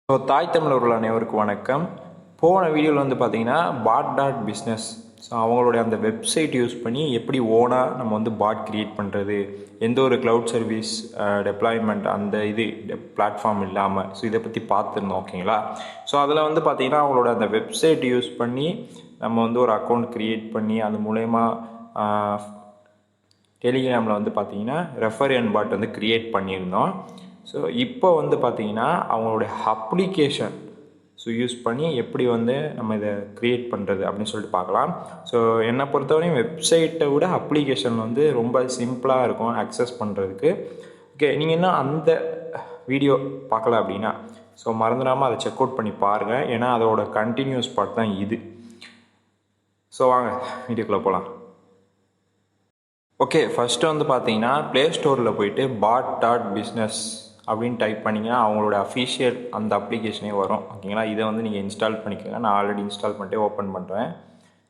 So தாய் தமிழர்கள் அனைவருக்கும் வணக்கம். போன வீடியோவில் வந்து பார்த்தீங்கன்னா bot.business, ஸோ அவங்களுடைய அந்த வெப்சைட் யூஸ் பண்ணி எப்படி ஓனாக நம்ம வந்து பாட் க்ரியேட் பண்ணுறது, எந்த ஒரு க்ளவுட் சர்வீஸ் டெப்ளாய்மெண்ட் அந்த இது பிளாட்ஃபார்ம் இல்லாமல், ஸோ இதை பற்றி பார்த்துருந்தோம். ஓகேங்களா? ஸோ அதில் வந்து பார்த்தீங்கன்னா அவங்களோட அந்த வெப்சைட் யூஸ் பண்ணி நம்ம வந்து ஒரு அக்கௌண்ட் க்ரியேட் பண்ணி அது மூலயமா டெலிகிராமில் வந்து பார்த்தீங்கன்னா ரெஃபர் என் பாட் வந்து க்ரியேட் பண்ணியிருந்தோம். ஸோ இப்போ வந்து பார்த்தீங்கன்னா அவங்களுடைய அப்ளிகேஷன் யூஸ் பண்ணி எப்படி வந்து நம்ம இதை க்ரியேட் பண்ணுறது அப்படின்னு சொல்லிட்டு பார்க்கலாம். ஸோ என்னை பொறுத்தவரையும் வெப்சைட்டை விட அப்ளிகேஷன் வந்து ரொம்ப சிம்பிளாக இருக்கும் அக்சஸ் பண்ணுறதுக்கு. ஓகே, நீங்கள் இன்னும் அந்த வீடியோ பார்க்கல அப்படின்னா ஸோ மறந்துடாமல் அதை செக் அவுட் பண்ணி பாருங்கள். ஏன்னா அதோட கண்டினியூஸ் பார்ட் தான் இது. ஸோ வாங்க வீடியோக்குள்ளே போகலாம். ஓகே, ஃபஸ்ட்டு வந்து பார்த்தீங்கன்னா ப்ளே ஸ்டோரில் போயிட்டு bot.business அப்படின்னு டைப் பண்ணிங்கன்னா அவங்களோட அஃபிஷியல் அந்த அப்ளிகேஷனே வரும். ஓகேங்களா? இதை வந்து நீங்கள் இன்ஸ்டால் பண்ணிக்கோங்க. நான் ஆல்ரெடி இன்ஸ்டால் பண்ணிட்டு ஓப்பன் பண்ணுறேன்.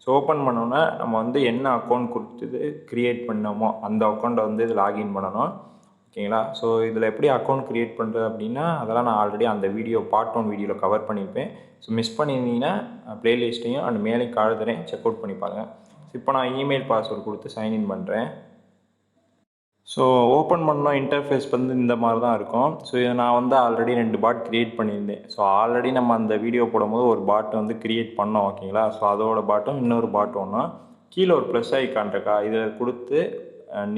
ஸோ ஓப்பன் பண்ணோன்னே நம்ம வந்து என்ன அக்கௌண்ட் கொடுத்து க்ரியேட் பண்ணோமோ அந்த அக்கௌண்ட்டை வந்து இது லாகின் பண்ணணும். ஓகேங்களா? ஸோ இதில் எப்படி அக்கௌண்ட் க்ரியேட் பண்ணுறது அப்படின்னா அதெல்லாம் நான் ஆல்ரெடி அந்த வீடியோ பார்ட் 1 வீடியோவில் கவர் பண்ணியிருப்பேன். ஸோ மிஸ் பண்ணியிருந்தீங்கன்னா ப்ளேலிஸ்ட்டையும் அண்ட் மேலே காழுதுறேன், செக் அவுட் பண்ணி பாருங்கள். இப்போ நான் இமெயில் பாஸ்வேர்டு கொடுத்து சைன்இன் பண்ணுறேன். ஸோ ஓப்பன் பண்ணோம் இன்டர்ஃபேஸ் வந்து இந்த மாதிரி தான் இருக்கும். ஸோ இதை நான் வந்து ஆல்ரெடி 2 பாட் க்ரியேட் பண்ணியிருந்தேன். ஸோ ஆல்ரெடி நம்ம அந்த வீடியோ போடும்போது ஒரு பாட் வந்து க்ரியேட் பண்ணோம். ஓகேங்களா? ஸோ அதோட பாட்டும் இன்னொரு பாட் ஒன்றும் கீழே ஒரு ப்ளஸ் ஐக்கான் இருக்கா, இதை கொடுத்து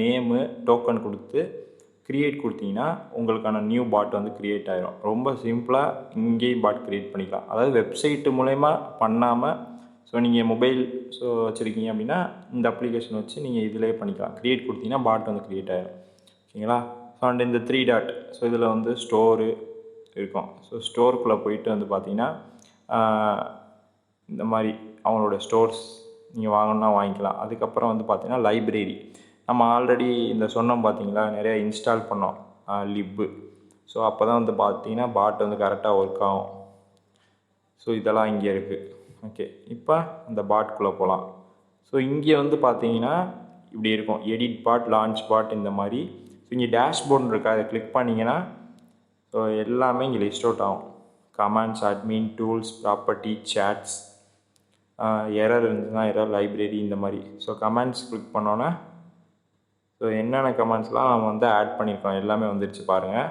நேமு டோக்கன் கொடுத்து க்ரியேட் கொடுத்தீங்கன்னா உங்களுக்கான நியூ பாட் வந்து க்ரியேட் ஆகிரும். ரொம்ப சிம்பிளாக இங்கேயும் பாட் க்ரியேட் பண்ணிக்கலாம். அதாவது வெப்சைட்டு மூலயமா பண்ணாமல் ஸோ நீங்கள் மொபைல் வச்சுருக்கீங்க அப்படின்னா இந்த அப்ளிகேஷன் வச்சு நீங்கள் இதிலே பண்ணிக்கலாம். க்ரியேட் கொடுத்தீங்கன்னா பாட் வந்து க்ரியேட் ஆகிடும். ஓகேங்களா? ஸோ அண்ட் இந்த 3 டாட் ஸோ இதில் வந்து ஸ்டோரு இருக்கும். ஸோ ஸ்டோருக்குள்ளே போயிட்டு வந்து பார்த்தீங்கன்னா இந்த மாதிரி அவங்களோட ஸ்டோர்ஸ் நீங்கள் வாங்கணுன்னா வாங்கிக்கலாம். அதுக்கப்புறம் வந்து பார்த்தீங்கன்னா லைப்ரரி நம்ம ஆல்ரெடி இந்த சொன்னோம் பார்த்தீங்களா, நிறையா இன்ஸ்டால் பண்ணோம் லிப்பு. ஸோ அப்போ தான் வந்து பார்த்தீங்கன்னா பாட் வந்து கரெக்டாக ஒர்க் ஆகும். ஸோ இதெல்லாம் இங்கே இருக்குது. ஓகே, இப்போ அந்த பாட்குள்ளே போகலாம். ஸோ இங்கே வந்து பார்த்தீங்கன்னா இப்படி இருக்கும், எடிட் பாட், லான்ச் பாட் இந்த மாதிரி. ஸோ இங்கே டேஷ்போர்டு இருக்கா, அதை கிளிக் பண்ணிங்கன்னா ஸோ எல்லாமே இங்கே லிஸ்ட் அவுட் ஆகும். Comments, admin, tools, property, shades, error இருந்துச்சுன்னா எரர், லைப்ரரி இந்த மாதிரி. ஸோ கமெண்ட்ஸ் கிளிக் பண்ணோன்னே ஸோ என்னென்ன கமெண்ட்ஸ்லாம் நம்ம வந்து ஆட் பண்ணியிருக்கோம் எல்லாமே வந்துடுச்சு பாருங்கள்.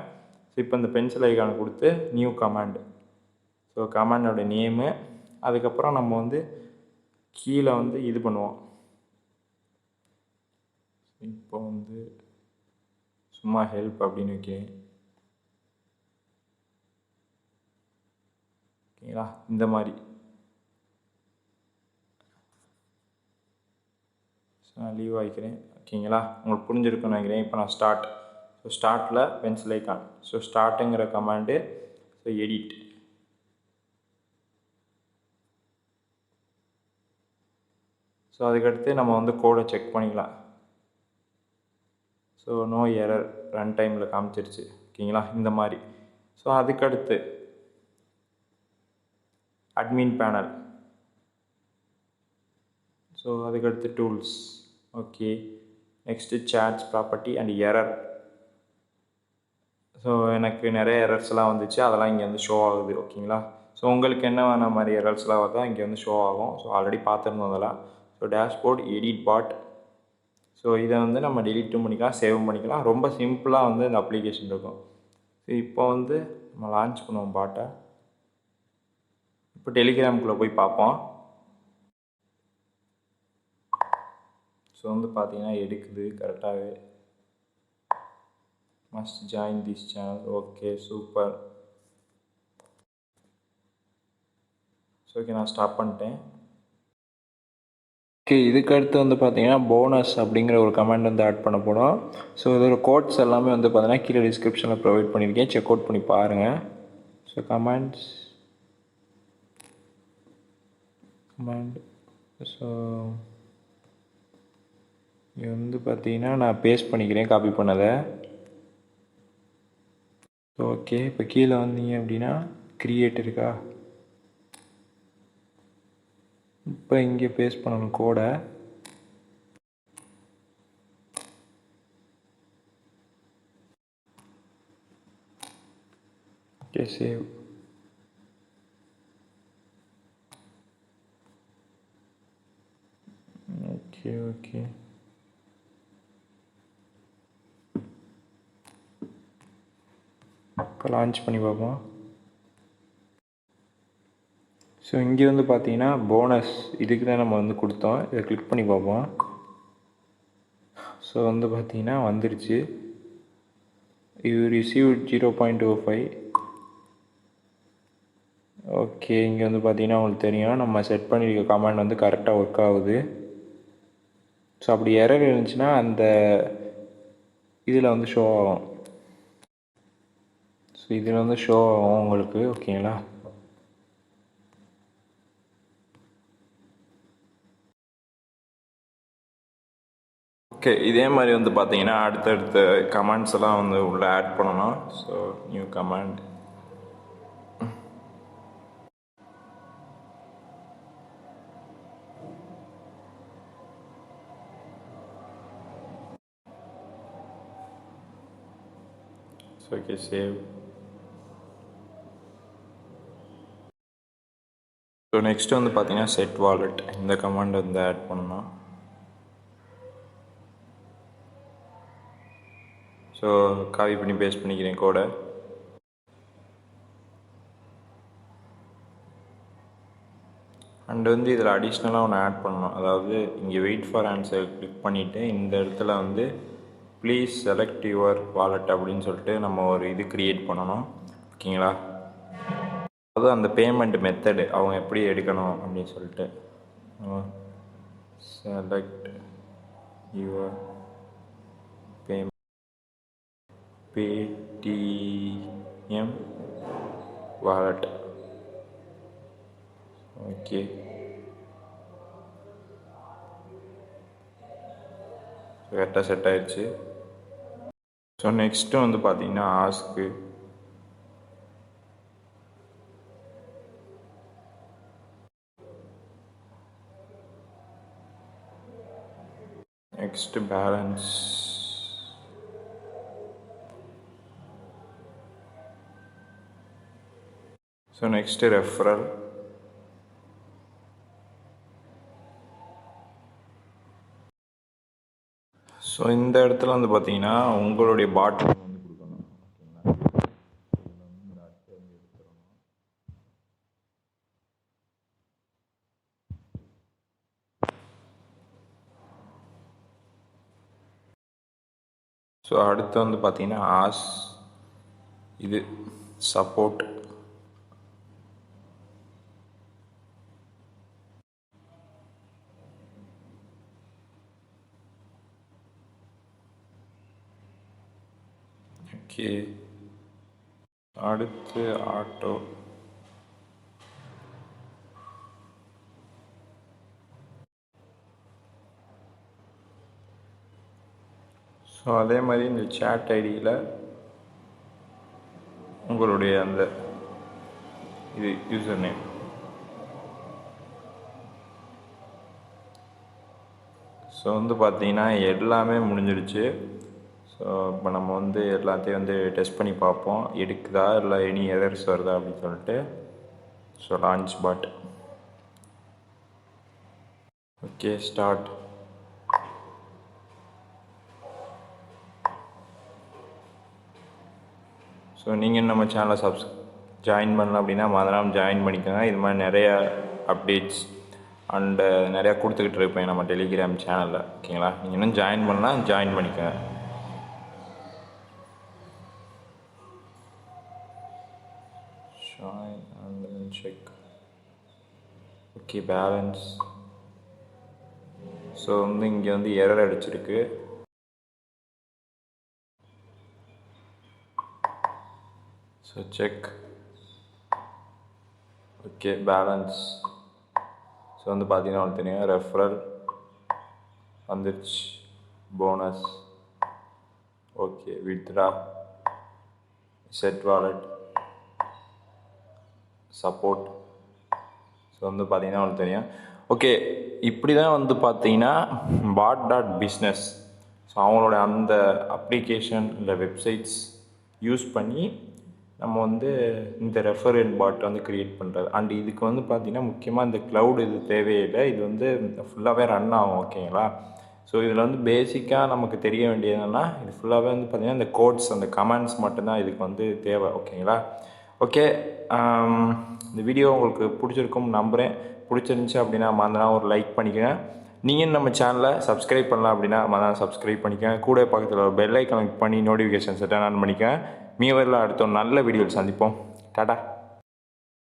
ஸோ இப்போ இந்த பென்சில் ஐக்கானை கொடுத்து நியூ கமாண்ட், ஸோ கமாண்டோட நேமு, அதுக்கப்புறம் நம்ம வந்து கீழே வந்து இது பண்ணுவோம். இப்போ வந்து சும்மா ஹெல்ப் அப்படின்னு வைக்கிறேன். ஓகேங்களா? இந்த மாதிரி நான் லீவ் ஆகிக்கிறேன். ஓகேங்களா? உங்களுக்கு புரிஞ்சிருக்குன்னு நினைக்கிறேன். இப்போ நான் ஸ்டார்ட், ஸோ ஸ்டார்ட்டில் பென்சில் ஐக்கான், ஸோ ஸ்டார்ட்டுங்கிற கமாண்டு, ஸோ எடிட், ஸோ அதுக்கடுத்து நம்ம வந்து கோடை செக் பண்ணிக்கலாம். ஸோ நோ எரர், ரன் டைமில் காமிச்சிருச்சு. ஓகேங்களா? இந்த மாதிரி. ஸோ அதுக்கடுத்து அட்மின் பேனல், ஸோ அதுக்கடுத்து tools. Okay, next shades, property and error. So எனக்கு நிறைய எரர்ஸ்லாம் வந்துச்சு, அதெல்லாம் இங்கே வந்து ஷோ ஆகுது. ஓகேங்களா? ஸோ உங்களுக்கு என்ன மாதிரி எரர்ஸ்லாம் வருதோ இங்கே வந்து ஷோ ஆகும். ஸோ ஆல்ரெடி பார்த்துருந்தோம் அதெல்லாம். ஸோ டேஷ்போர்ட், எடிட் பாட், ஸோ இதை வந்து நம்ம டெலிட்டும் பண்ணிக்கலாம், சேவும் பண்ணிக்கலாம். ரொம்ப சிம்பிளாக வந்து இந்த அப்ளிகேஷன் இருக்கும். ஸோ இப்போ வந்து நம்ம லான்ச் பண்ணுவோம் பாட்டை. இப்போ டெலிகிராமுக்குள்ளே போய் பார்ப்போம். ஸோ வந்து பார்த்தீங்கன்னா எடுக்குது கரெக்டாகவே. Must join this channel. Okay, super. So okay, நான் ஸ்டாப் பண்ணிட்டேன். ஓகே, இதுக்கு அடுத்து வந்து பார்த்தீங்கன்னா போனஸ் அப்படிங்கிற ஒரு கமெண்ட் வந்து ஆட் பண்ண போகிறோம். ஸோ இதோட கோட்ஸ் எல்லாமே வந்து பார்த்தீங்கன்னா கீழே டிஸ்கிரிப்ஷனில் ப்ரொவைட் பண்ணியிருக்கேன், செக் அவுட் பண்ணி பாருங்கள். ஸோ கமெண்ட், ஸோ இது வந்து பார்த்தீங்கன்னா நான் பேஸ்ட் பண்ணிக்கிறேன் காப்பி பண்ணதை. ஓகே, இப்போ கீழே வந்தீங்க அப்படின்னா கிரியேட் இருக்கா, இப்போ இங்கே பேஸ்ட் பண்ணணும் கோடை. Okay, save. ஓகே இப்போ லான்ச் பண்ணி பார்ப்போம். ஸோ இங்கே வந்து பார்த்தீங்கன்னா போனஸ் இதுக்கு தான் நம்ம வந்து கொடுத்தோம். இதை கிளிக் பண்ணி பார்ப்போம். ஸோ வந்து பார்த்தீங்கன்னா வந்துருச்சு. You receive 0.25. ஓகே, இங்கே வந்து பார்த்தீங்கன்னா உங்களுக்கு தெரியும் நம்ம செட் பண்ணியிருக்க கமாண்ட் வந்து கரெக்டாக ஒர்க் ஆகுது. ஸோ அப்படி எரர் இருந்துச்சுன்னா அந்த இதில் வந்து ஷோ ஆகும். ஸோ இதில் வந்து ஷோ ஆகும் உங்களுக்கு. ஓகேங்களா? ஓகே, இதே மாதிரி வந்து பார்த்தீங்கன்னா அடுத்தடுத்த கமெண்ட்ஸ் எல்லாம் வந்து உள்ளே ஆட் பண்ணணும். So new comment. So okay, save. So next வந்து பார்த்தீங்கன்னா செட் வாலெட், இந்த கமாண்ட் வந்து ஆட் பண்ணணும். ஸோ காப்பி பண்ணி பேஸ்ட் பண்ணிக்கிறேன் கோடை. அண்ட் வந்து இதில் அடிஷ்னலாக ஒன்று ஆட் பண்ணணும். அதாவது இங்கே வெயிட் ஃபார் ஆன்சர் கிளிக் பண்ணிவிட்டு இந்த இடத்துல வந்து ப்ளீஸ் செலக்ட் யுவர் வாலெட் அப்படின்னு சொல்லிட்டு நம்ம ஒரு இது க்ரியேட் பண்ணணும். ஓகேங்களா? அதாவது அந்த பேமெண்ட் மெத்தடு அவங்க எப்படி எடுக்கணும் அப்படின்னு சொல்லிட்டு select your Paytm wallet. Okay, கரெக்டாக செட் ஆயிடுச்சு. ஸோ நெக்ஸ்ட்டு வந்து பார்த்தீங்கன்னா ask. Next balance. So next referral. So இந்த இடத்துல வந்து பார்த்தீங்கன்னா உங்களுடைய பாட்டில் வந்து கொடுக்கணும். ஸோ அடுத்து வந்து பார்த்தீங்கன்னா இது சப்போர்ட். ஓகே, அடுத்து ஆட்டோ. ஸோ அதே மாதிரி இந்த சேட் ஐடியில் உங்களுடைய அந்த இது யூசர் நேம். ஸோ வந்து பார்த்தீங்கன்னா எல்லாமே முடிஞ்சிடுச்சு. ஸோ இப்போ நம்ம வந்து எல்லாத்தையும் வந்து டெஸ்ட் பண்ணி பார்ப்போம், எடுக்குதா இல்லை எனி எரர்ஸ் வருதா அப்படின்னு சொல்லிட்டு. So launch bot. Okay, start. So நீங்கள் நம்ம சேனலை ஜாயின் பண்ணலாம் அப்படின்னா மறக்காம ஜாயின் பண்ணிக்கோங்க. இது மாதிரி நிறைய அப்டேட்ஸ் அண்டு நிறையா கொடுத்துக்கிட்டு இருப்பேன் நம்ம டெலிகிராம் சேனலில். ஓகேங்களா? நீங்கள் இன்னும் ஜாயின் பண்ணலாம், ஜாயின் பண்ணிக்கோங்க. join and then check. Okay, balance. So வந்து இங்கே வந்து எரர் அடிச்சிருக்கு. So check. Okay, balance. So வந்து பார்த்தீங்கன்னா உங்களுக்கு தெரியும் ரெஃபரல் வந்துடுச்சு, bonus. Okay, withdraw, set wallet, support. So வந்து பார்த்தீங்கன்னா உங்களுக்கு தெரியும். ஓகே, இப்படி தான் வந்து பார்த்தீங்கன்னா bot.business ஸோ அவங்களோட அந்த அப்ளிகேஷன் இல்லை வெப்சைட்ஸ் யூஸ் பண்ணி நம்ம வந்து இந்த ரெஃபரல் பாட் வந்து க்ரியேட் பண்ணுறது. அண்ட் இதுக்கு வந்து பார்த்திங்கன்னா முக்கியமாக இந்த க்ளவுட் இது தேவையில்லை, இது வந்து ஃபுல்லாகவே ரன் ஆகும். ஓகேங்களா? ஸோ இதில் வந்து பேசிக்காக நமக்கு தெரிய வேண்டியது என்னென்னா, இது ஃபுல்லாகவே வந்து பார்த்திங்கன்னா இந்த கோட்ஸ் அந்த கமெண்ட்ஸ் மட்டும்தான் இதுக்கு வந்து தேவை. ஓகேங்களா? ஓகே, இந்த வீடியோ உங்களுக்கு பிடிச்சிருக்கும்னு நம்புகிறேன். பிடிச்சிருந்துச்சி அப்படின்னா மறந்துடாம ஒரு லைக் பண்ணிக்கோங்க. நீங்கள் நம்ம சேனலை சப்ஸ்கிரைப் பண்ணலாம் அப்படின்னா மறந்துடாம சப்ஸ்கிரைப் பண்ணிக்கோங்க. கூட பக்கத்தில் ஒரு பெல் ஐக்கான் கிளிக் பண்ணி நோட்டிஃபிகேஷன் செட் ஆன் பண்ணிக்கோங்க. மீவரில் அடுத்த ஒரு நல்ல வீடியோவில் சந்திப்போம். டாடா.